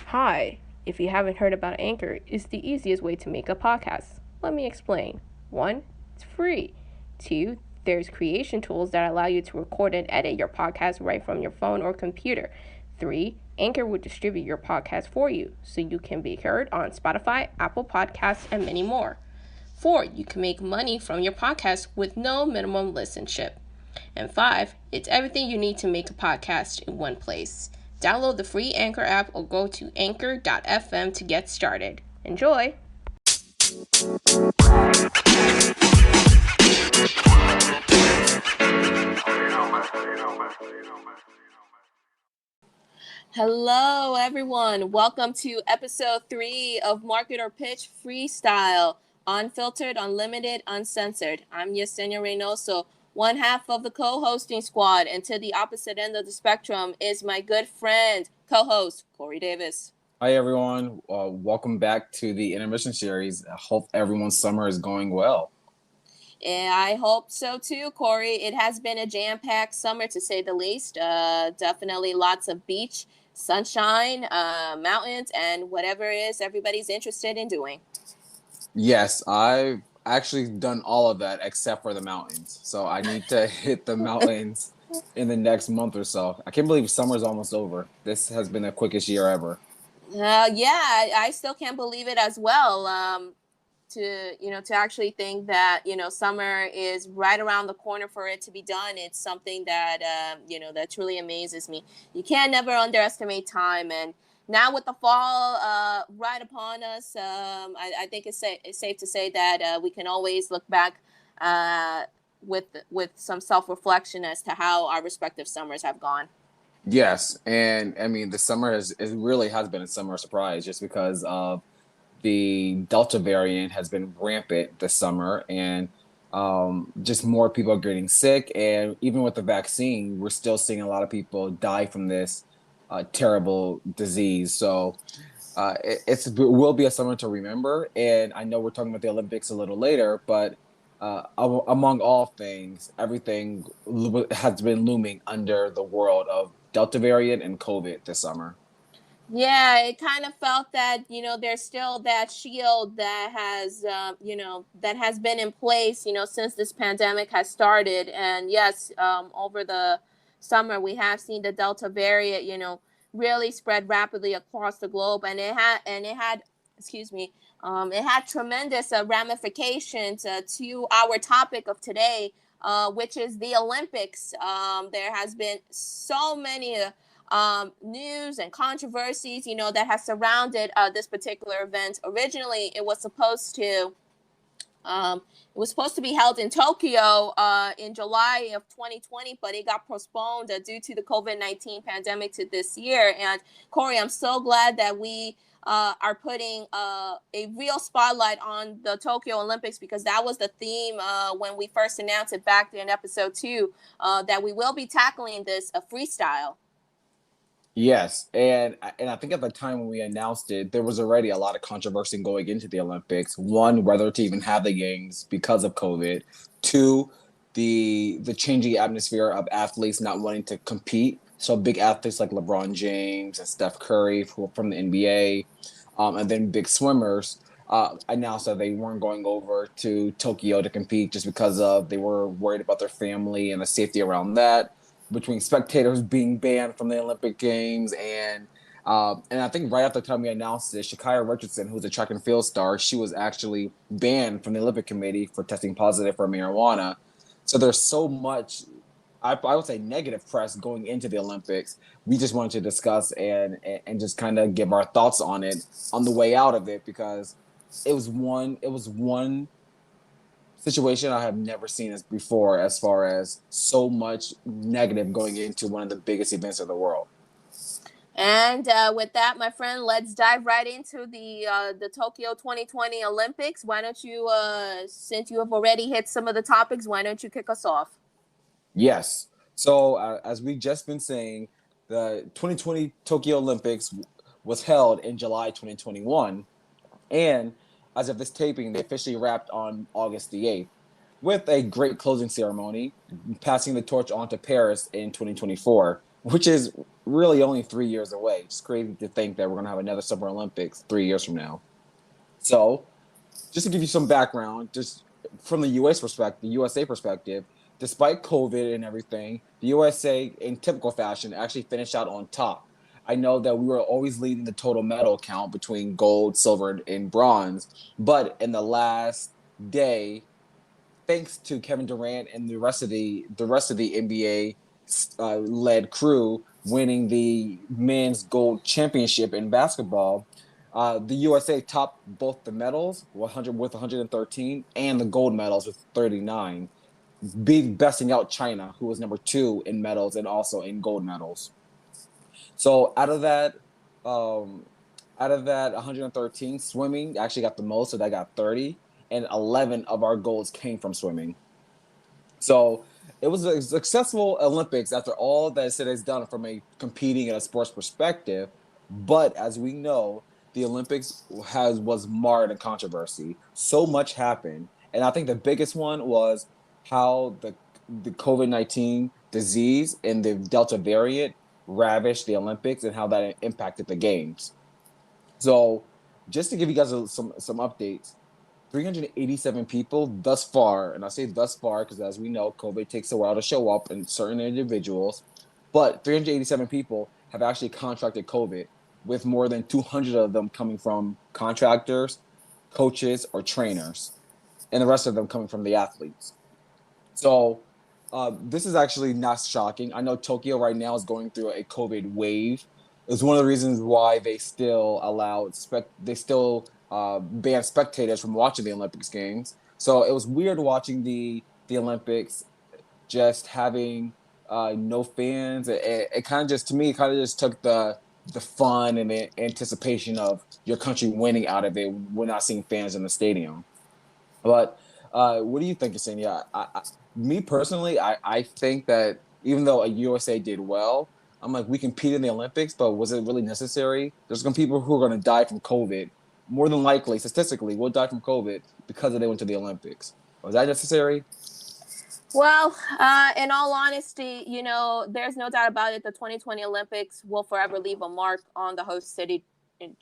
Hi, if you haven't heard about Anchor, it's the easiest way to make a podcast. Let me explain. 1. It's free. 2. There's creation tools that allow you to record and edit your podcast right from your phone or computer. 3. Anchor will distribute your podcast for you, so you can be heard on Spotify, Apple Podcasts, and many more. 4. You can make money from your podcast with no minimum listenership. And 5, it's everything you need to make a podcast in one place. Download the free Anchor app or go to anchor.fm to get started. Enjoy! Hello, everyone. Welcome to episode 3 of Market or Pitch Freestyle. Unfiltered, unlimited, uncensored. I'm Yesenia Reynoso, one half of the co-hosting squad, and to the opposite end of the spectrum is my good friend, co-host, Corey Davis. Hi, everyone. Welcome back to the intermission series. I hope everyone's summer is going well. And I hope so too, Corey. It has been a jam-packed summer, to say the least. Definitely lots of beach, sunshine, mountains, and whatever it is everybody's interested in doing. Yes, I've actually done all of that except for the mountains. So I need to hit the mountains in the next month or so. I can't believe summer's almost over. This has been the quickest year ever. I still can't believe it as well. To actually think that summer is right around the corner for it to be done. It's something that that truly amazes me. You can never underestimate time, and now with the fall right upon us, I think it's safe to say that we can always look back with some self-reflection as to how our respective summers have gone. Yes, and I mean the summer it really has been a summer surprise just because of the Delta variant has been rampant this summer, and just more people are getting sick. And even with the vaccine, we're still seeing a lot of people die from this terrible disease. So it will be a summer to remember. And I know we're talking about the Olympics a little later, but among all things, everything has been looming under the world of Delta variant and COVID this summer. Yeah, it kind of felt that there's still that shield that has that has been in place since this pandemic has started. And yes, over the summer we have seen the Delta variant really spread rapidly across the globe, and it had excuse me, it had tremendous ramifications to our topic of today, which is the Olympics. There has been so many news and controversies, that has surrounded this particular event. Originally, it was supposed to be held in Tokyo in July of 2020, but it got postponed due to the COVID-19 pandemic to this year. And Corey, I'm so glad that we are putting a real spotlight on the Tokyo Olympics, because that was the theme when we first announced it back in episode 2, that we will be tackling this freestyle. Yes, and I think at the time when we announced it, there was already a lot of controversy going into the Olympics. One, whether to even have the games because of COVID. Two, the changing atmosphere of athletes not wanting to compete. So big athletes like LeBron James and Steph Curry from the NBA, and then big swimmers announced that they weren't going over to Tokyo to compete just because of they were worried about their family and the safety around that, between spectators being banned from the Olympic Games. And I think right after the time we announced this, Shakira Richardson, who's a track and field star, she was actually banned from the Olympic Committee for testing positive for marijuana. So there's so much, I would say, negative press going into the Olympics. We just wanted to discuss and just kind of give our thoughts on it on the way out of it, because it was one situation I have never seen as before, as far as so much negative going into one of the biggest events of the world. And with that, my friend, let's dive right into the Tokyo 2020 Olympics. Why don't you, since you have already hit some of the topics, why don't you kick us off? Yes. So as we just been saying, the 2020 Tokyo Olympics was held in July 2021, and as of this taping, they officially wrapped on August the 8th with a great closing ceremony, passing the torch on to Paris in 2024, which is really only 3 years away. It's crazy to think that we're going to have another Summer Olympics 3 years from now. So, just to give you some background, just from the USA perspective, despite COVID and everything, the USA, in typical fashion, actually finished out on top. I know that we were always leading the total medal count between gold, silver, and bronze, but in the last day, thanks to Kevin Durant and the rest of the NBA led crew winning the men's gold championship in basketball, the USA topped both the medals 100 with 113 and the gold medals with 39, besting out China, who was number two in medals and also in gold medals. So um, out of that 113, swimming actually got the most, so they got 30, and 11 of our golds came from swimming. So it was a successful Olympics after all that it has done from a competing in a sports perspective. But as we know, the Olympics was marred in controversy. So much happened, and I think the biggest one was how the COVID-19 disease and the Delta variant ravaged the Olympics and how that impacted the games. So just to give you guys some updates, 387 people thus far, and I say thus far because as we know, COVID takes a while to show up in certain individuals, but 387 people have actually contracted COVID, with more than 200 of them coming from contractors, coaches, or trainers, and the rest of them coming from the athletes. So this is actually not shocking. I know Tokyo right now is going through a COVID wave. It's one of the reasons why they still ban spectators from watching the Olympics games. So it was weird watching the Olympics just having no fans. It kind of just, to me, it kind of just took the fun and the anticipation of your country winning out of it when not seeing fans in the stadium. But what do you think, Yesenia? Me personally, I think that even though a USA did well, I'm like, we competed in the Olympics, but was it really necessary? There's going to be people who are going to die from COVID. More than likely, statistically, will die from COVID because they went to the Olympics. Was that necessary? Well, in all honesty, there's no doubt about it. The 2020 Olympics will forever leave a mark on the host city in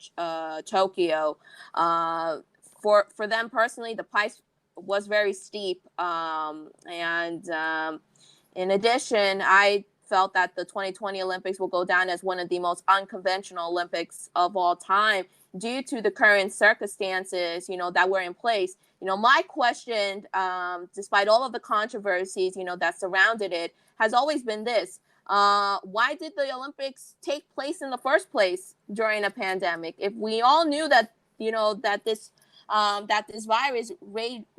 Tokyo. Uh, for them personally, the price was very steep, and in addition, I felt that the 2020 Olympics will go down as one of the most unconventional Olympics of all time due to the current circumstances, that were in place. My question, despite all of the controversies, that surrounded it, has always been this. Why did the Olympics take place in the first place during a pandemic? If we all knew that, that this virus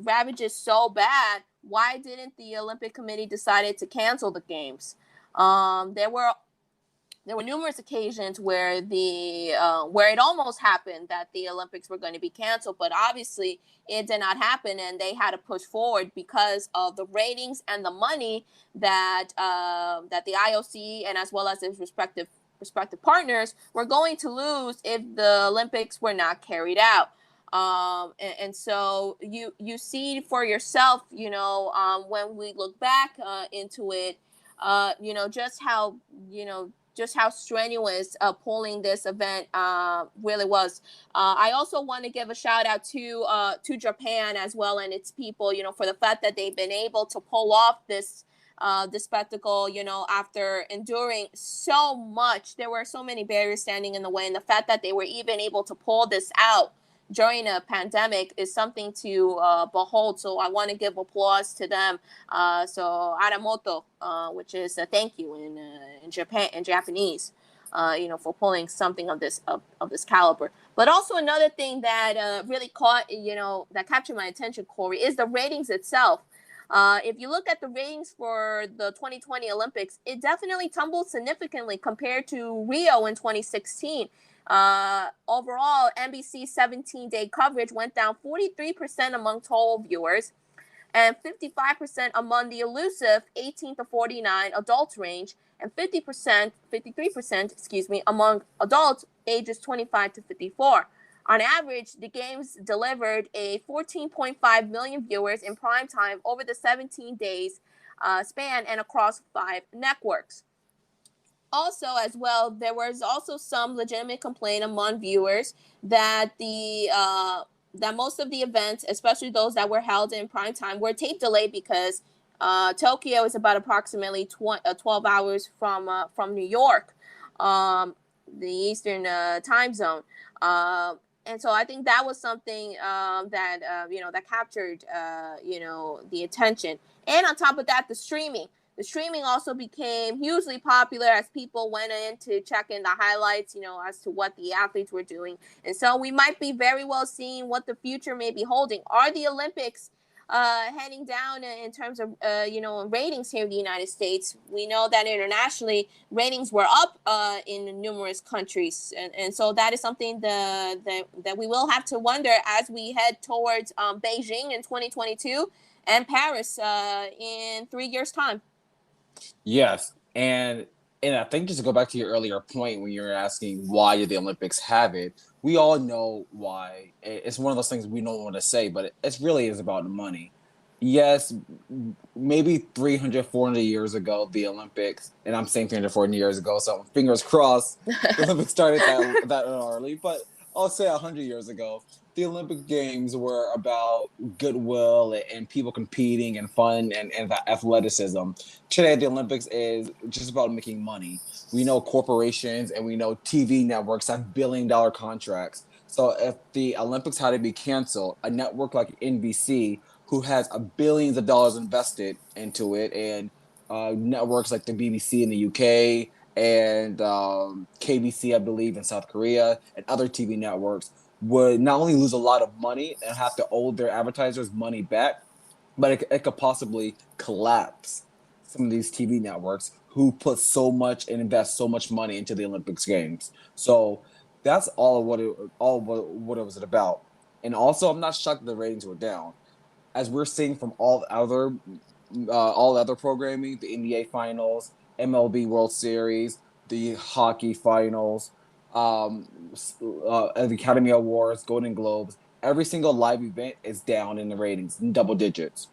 ravages so bad, why didn't the Olympic Committee decided to cancel the games? There were numerous occasions where where it almost happened that the Olympics were going to be canceled, but obviously it did not happen, and they had to push forward because of the ratings and the money that that the IOC and as well as its respective partners were going to lose if the Olympics were not carried out. And so you see for yourself, when we look back into it, just how just how strenuous pulling this event really was. I also want to give a shout out to Japan as well and its people, for the fact that they've been able to pull off this spectacle, after enduring so much. There were so many barriers standing in the way, and the fact that they were even able to pull this out during a pandemic is something to behold. So I want to give applause to them. So Aramoto, which is a thank you in Japanese, for pulling something of this caliber. But also another thing that really that captured my attention, Corey, is the ratings itself. If you look at the ratings for the 2020 Olympics, it definitely tumbled significantly compared to Rio in 2016. Overall, NBC's 17-day coverage went down 43% among total viewers and 55% among the elusive 18 to 49 adult range, and 53%, among adults ages 25 to 54. On average, the games delivered a 14.5 million viewers in prime time over the 17 days span and across 5 networks. also, as well, there was also some legitimate complaint among viewers that that most of the events, especially those that were held in prime time, were tape delayed because Tokyo is about approximately 12 hours from New York, um, the Eastern time zone. And so I think that was something that that captured the attention. And on top of that, the streaming also became hugely popular as people went in to check in the highlights, as to what the athletes were doing. And so we might be very well seeing what the future may be holding. Are the Olympics heading down in terms of ratings here in the United States? We know that internationally ratings were up in numerous countries, and so that is something that we will have to wonder as we head towards Beijing in 2022 and Paris in 3 years' time. Yes, and I think just to go back to your earlier point when you're asking why did the Olympics have it, we all know why. It's one of those things we don't want to say, but it really is about the money. Yes, maybe 300, 400 years ago, the Olympics, and I'm saying 300, 400 years ago, so fingers crossed, the Olympics started that early, but I'll say 100 years ago, the Olympic Games were about goodwill and people competing and fun and the athleticism. Today, the Olympics is just about making money. We know corporations and we know TV networks have billion-dollar contracts. So if the Olympics had to be canceled, a network like NBC, who has billions of dollars invested into it, and networks like the BBC in the UK and KBC, I believe, in South Korea, and other TV networks would not only lose a lot of money and have to owe their advertisers money back, but it could possibly collapse some of these TV networks who put so much and invest so much money into the Olympics games. So that's all what it was about. And also, I'm not shocked that the ratings were down, as we're seeing from all other programming, the NBA Finals, MLB World Series, the hockey finals, um, the Academy Awards, Golden Globes. Every single live event is down in the ratings, in double digits.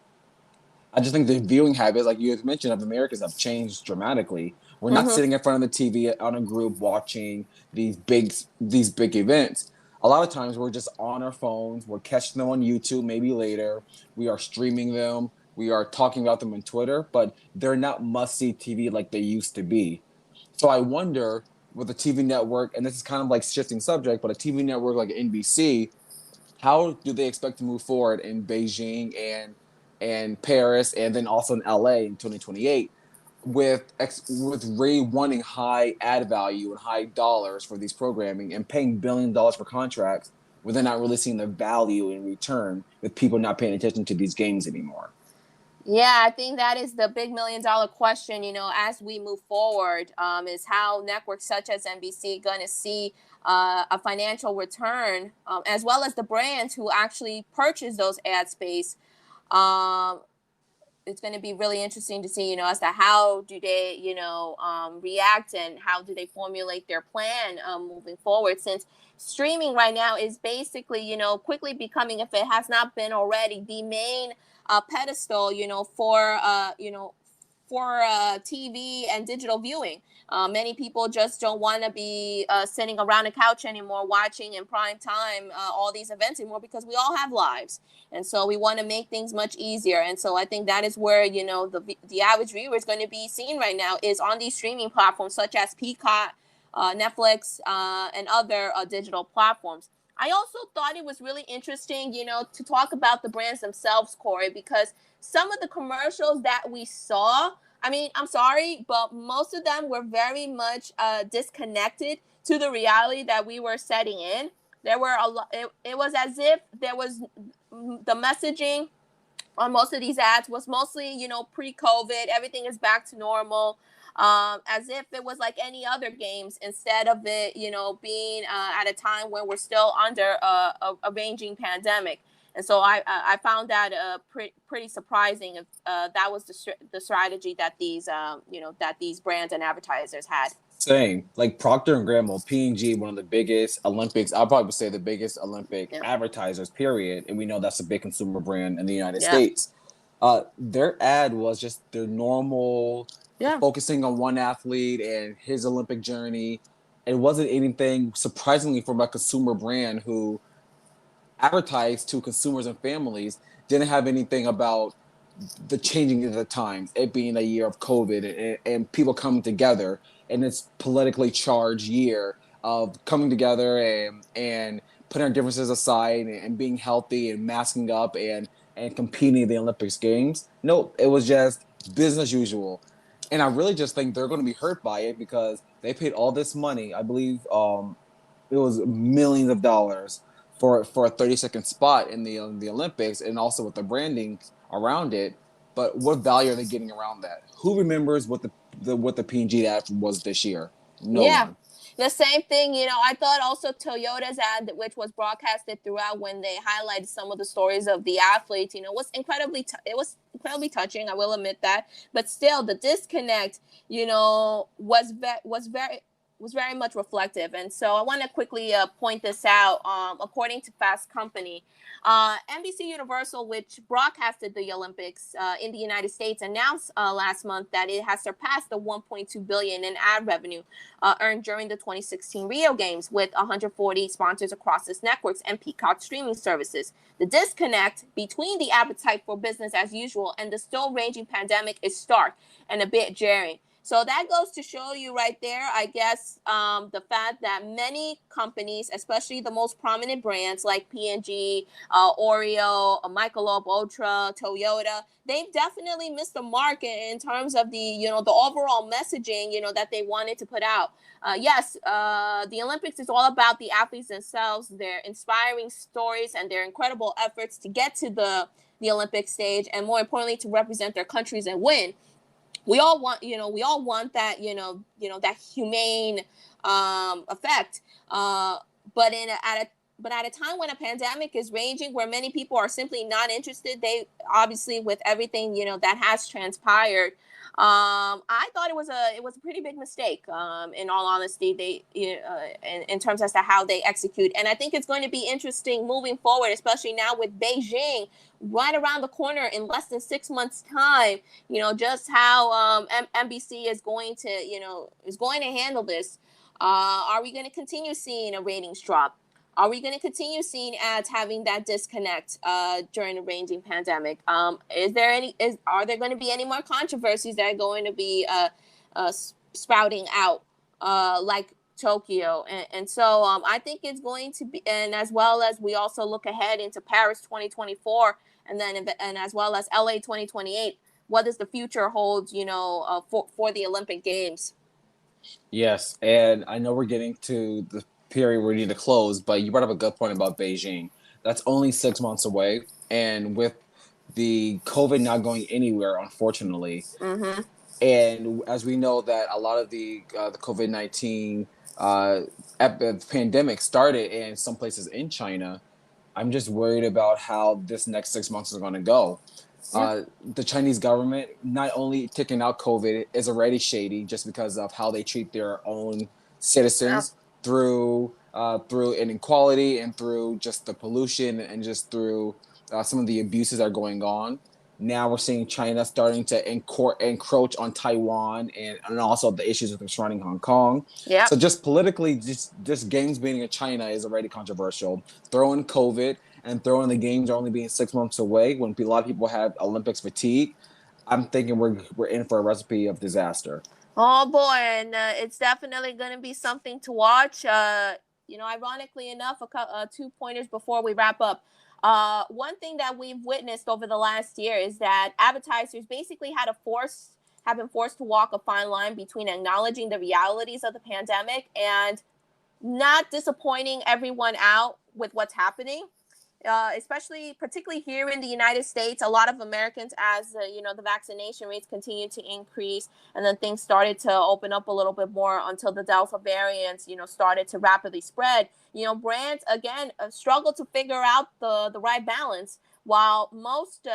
I just think the viewing habits, like you had mentioned, of Americans have changed dramatically. We're not Mm-hmm. sitting in front of the TV on a group watching these big events. A lot of times we're just on our phones. We're catching them on YouTube, maybe later. We are streaming them. We are talking about them on Twitter, but they're not must-see TV like they used to be. So I wonder with a TV network, and this is kind of like shifting subject, but a TV network like NBC, how do they expect to move forward in Beijing and Paris and then also in LA in 2028 with Ray wanting high ad value and high dollars for these programming and paying $1 billion for contracts, where they're not really seeing the value in return with people not paying attention to these games anymore. Yeah, I think that is the big $1 million question, as we move forward, is how networks such as NBC going to see a financial return, as well as the brands who actually purchase those ad space. Um, it's going to be really interesting to see, as to how do they, react, and how do they formulate their plan moving forward, since streaming right now is basically, quickly becoming, if it has not been already, the main pedestal, for TV and digital viewing. Many people just don't want to be sitting around a couch anymore watching in prime time all these events anymore, because we all have lives, and so we want to make things much easier. And so I think that is where the average viewer is going to be seen right now, is on these streaming platforms such as Peacock, Netflix, and other digital platforms. I also thought it was really interesting, to talk about the brands themselves, Corey, because some of the commercials that we saw, I mean, I'm sorry, but most of them were very much disconnected to the reality that we were setting in. There were a lot. It was as if there was the messaging on most of these ads was mostly, pre-COVID. Everything is back to normal, as if it was like any other games, instead of it, being at a time when we're still under a raging pandemic. And so I found that pretty surprising. If that was the strategy that these brands and advertisers had. Same. Like Procter and Gamble, P&G, one of the biggest Olympics, I'll probably say the biggest Olympic Yeah. advertisers, period. And we know that's a big consumer brand in the United Yeah. States. Their ad was just their normal Yeah. focusing on one athlete and his Olympic journey. It wasn't anything surprisingly from a consumer brand who advertised to consumers and families, didn't have anything about the changing of the times, it being a year of COVID and people coming together in this politically charged year of coming together and putting our differences aside and being healthy and masking up and competing in the Olympics games. Nope, it was just business as usual. And I really just think they're going to be hurt by it because they paid all this money. I believe it was millions of dollars for a 30-second spot in the Olympics and also with the branding around it. But what value are they getting around that? Who remembers what the P&G ad was this year? No Yeah. one. The same thing, I thought also Toyota's ad, which was broadcasted throughout when they highlighted some of the stories of the athletes, was it was incredibly touching. I will admit that, but still, the disconnect, was very much reflective. And so I want to quickly point this out. According to Fast Company, NBC Universal, which broadcasted the Olympics in the United States, announced last month that it has surpassed the 1.2 billion in ad revenue earned during the 2016 Rio Games, with 140 sponsors across its networks and Peacock streaming services. The disconnect between the appetite for business as usual and the still raging pandemic is stark and a bit jarring. So that goes to show you right there, I guess, the fact that many companies, especially the most prominent brands like P&G, Oreo, Michelob Ultra, Toyota, they've definitely missed the mark in terms of the overall messaging, that they wanted to put out. Yes, the Olympics is all about the athletes themselves, their inspiring stories and their incredible efforts to get to the Olympic stage, and more importantly, to represent their countries and win. We all want that, that humane effect, but at a time when a pandemic is raging, where many people are simply not interested, they obviously, with everything that has transpired, I thought it was a pretty big mistake. In all honesty, they in terms as to how they execute, and I think it's going to be interesting moving forward, especially now with Beijing right around the corner in less than 6 months' time. Just how NBC is going to handle this. Are we going to continue seeing a ratings drop? Are we going to continue seeing ads having that disconnect during the raging pandemic? Are there going to be any more controversies that are going to be sprouting out, like Tokyo? And so I think it's going to be, and as well as we also look ahead into Paris 2024, and as well as LA 2028. What does the future hold, for the Olympic Games? Yes, and I know we're getting to the period where we need to close, but you brought up a good point about Beijing. That's only 6 months away, and with the COVID not going anywhere, unfortunately, Mm-hmm. and as we know that a lot of the COVID-19 pandemic started in some places in China, I'm just worried about how this next 6 months is going to go. Yeah. The Chinese government, not only taking out COVID, is already shady just because of how they treat their own citizens through inequality and through just the pollution and just through some of the abuses that are going on. Now we're seeing China starting to encroach on Taiwan and also the issues with surrounding Hong Kong. Yeah. So just politically, just games being in China is already controversial. Throw in COVID and throw in the games only being 6 months away when a lot of people have Olympics fatigue. I'm thinking we're in for a recipe of disaster. Oh boy, and it's definitely going to be something to watch. Ironically enough, 2 pointers before we wrap up. One thing that we've witnessed over the last year is that advertisers basically have been forced to walk a fine line between acknowledging the realities of the pandemic and not disappointing everyone out with what's happening. Particularly here in the United States, a lot of Americans, as the vaccination rates continued to increase, and then things started to open up a little bit more until the Delta variants, started to rapidly spread. Brands again struggle to figure out the right balance, while most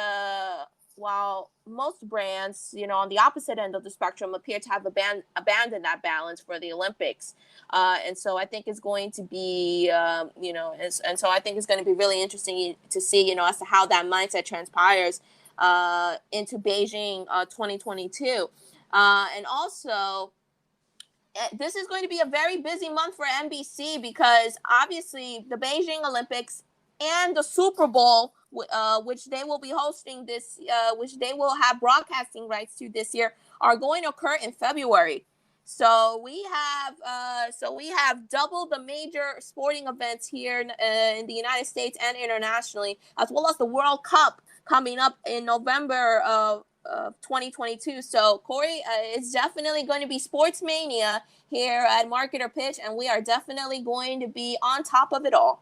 brands, on the opposite end of the spectrum, appear to have abandoned that balance for the Olympics. And so I think it's going to be, so I think it's going to be really interesting to see, as to how that mindset transpires into Beijing 2022. And also, this is going to be a very busy month for NBC because obviously the Beijing Olympics and the Super Bowl, which they will be hosting which they will have broadcasting rights to this year, are going to occur in February. So we have double the major sporting events here in the United States and internationally, as well as the World Cup coming up in November of 2022. So Corey, it's definitely going to be sports mania here at Marketer Pitch, and we are definitely going to be on top of it all.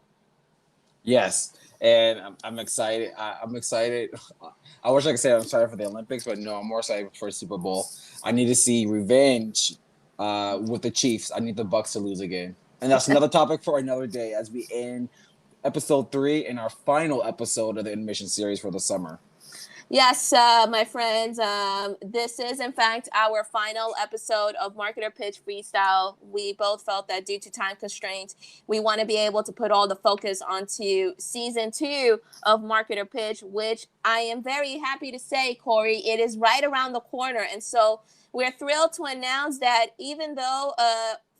Yes, and I'm excited. I'm excited. I wish I could say I'm excited for the Olympics, but no, I'm more excited for the Super Bowl. I need to see revenge with the Chiefs. I need the Bucks to lose again, and that's another topic for another day as we end episode 3 and our final episode of the intermission series for the summer. Yes, my friends, this is in fact our final episode of Marketer Pitch Freestyle. We both felt that due to time constraints, we want to be able to put all the focus onto season 2 of Marketer Pitch, which I am very happy to say, Corey, it is right around the corner. And so we're thrilled to announce that even though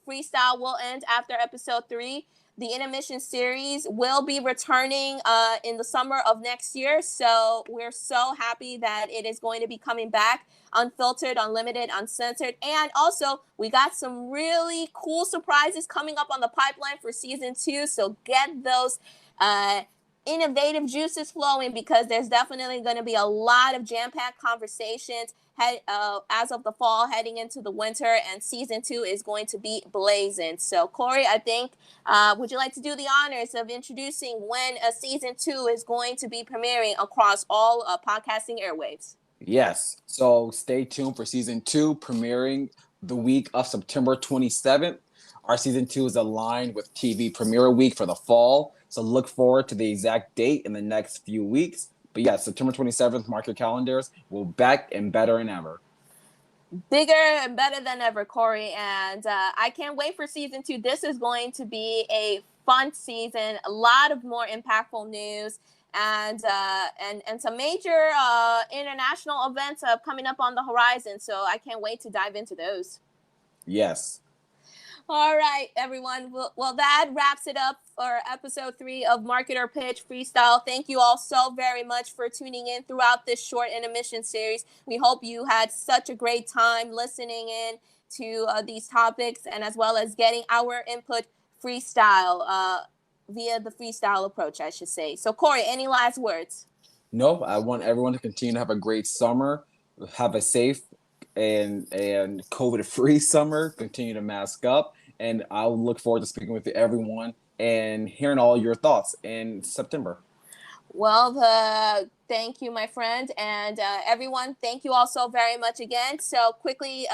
Freestyle will end after episode 3, the intermission series will be returning in the summer of next year. So we're so happy that it is going to be coming back, unfiltered, unlimited, uncensored. And also, we got some really cool surprises coming up on the pipeline for season 2. So get those innovative juices flowing, because there's definitely going to be a lot of jam-packed conversations as of the fall heading into the winter, and season 2 is going to be blazing. So Corey, I think would you like to do the honors of introducing when season 2 is going to be premiering across all podcasting airwaves? Yes, so stay tuned for season 2 premiering the week of September 27th. Our season 2 is aligned with TV premiere week for the fall, so look forward to the exact date in the next few weeks. But yeah, September 27th, mark your calendars. We're back and better than ever. Bigger and better than ever, Corey. And I can't wait for season 2. This is going to be a fun season, a lot of more impactful news, and some major international events coming up on the horizon. So I can't wait to dive into those. Yes. All right, everyone. Well, that wraps it up for episode 3 of Marketer Pitch Freestyle. Thank you all so very much for tuning in throughout this short intermission series. We hope you had such a great time listening in to these topics, and as well as getting our input freestyle via the freestyle approach, I should say. So, Corey, any last words? No, I want everyone to continue to have a great summer, have a safe and COVID-free summer, continue to mask up, and I'll look forward to speaking with everyone and hearing all your thoughts in September. Well, thank you, my friend, and everyone. Thank you all so very much again. So quickly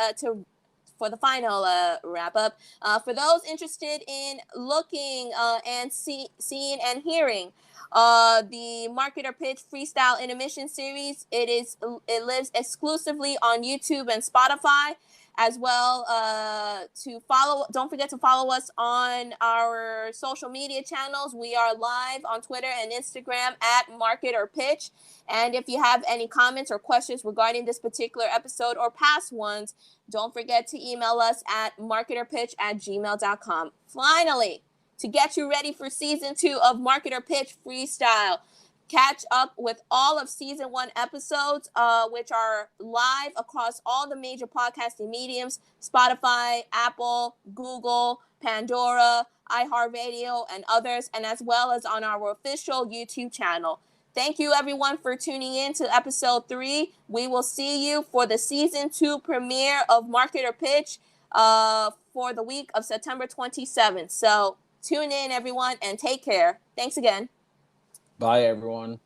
for the final wrap up, for those interested in looking and seeing and hearing the Marketer Pitch Freestyle Intermission series, it lives exclusively on YouTube and Spotify. As well, don't forget to follow us on our social media channels. We are live on Twitter and Instagram at Marketer Pitch. And if you have any comments or questions regarding this particular episode or past ones, don't forget to email us at marketerpitch@gmail.com. Finally, to get you ready for season 2 of Marketer Pitch Freestyle, catch up with all of season 1 episodes, which are live across all the major podcasting mediums: Spotify, Apple, Google, Pandora, iHeartRadio, and others, and as well as on our official YouTube channel. Thank you, everyone, for tuning in to episode 3. We will see you for the season 2 premiere of Marketer Pitch for the week of September 27th. So tune in, everyone, and take care. Thanks again. Bye, everyone.